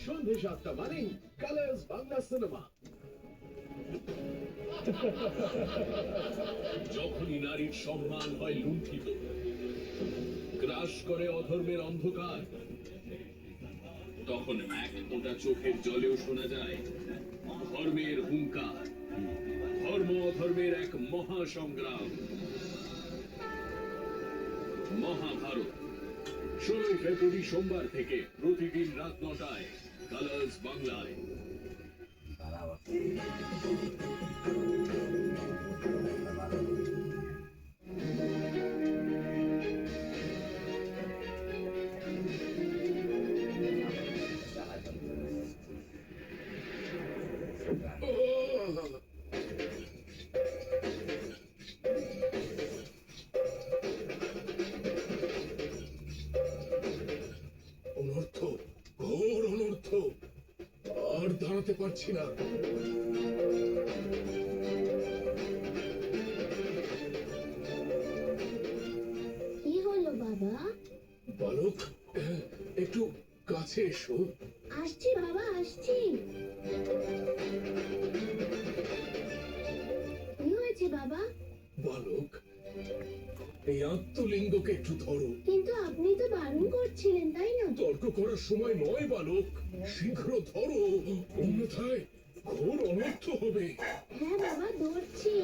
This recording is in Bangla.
সন্ধে ৭টা মানেই কালার্স বাংলা সিনেমা। যখনই নারীর সম্মান হয় লুণ্ঠিত, গ্রাস করে অধর্মের অন্ধকার, তখন এক ফোঁটা চোখের জলেও শোনা যায় ধর্মের হুঙ্কার, ধর্ম অধর্মের এক মহাসংগ্রাম। মহাভারত ১৬ ফেব্রুয়ারি সোমবার থেকে প্রতিদিন রাত ৯টায় কালার্স বাংলায়। অনর্থ, ঘোর অনর্থ, আর দাঁড়াতে পারছি না। কি হলো বাবা? বালক, একটু কাছে এসো। আসছি বাবা, আসছি। কি হয়েছে বাবা? বালক, এই আত্মলিঙ্গকে একটু ধরো। কিন্তু আপনি তো বারণ করছিলেন, তাই না? তর্ক করার সময় নয় বালক, শীঘ্র ধরো, অন্যথায় ঘোর অনর্থ হবে। হ্যাঁ বাবা, ধরছি।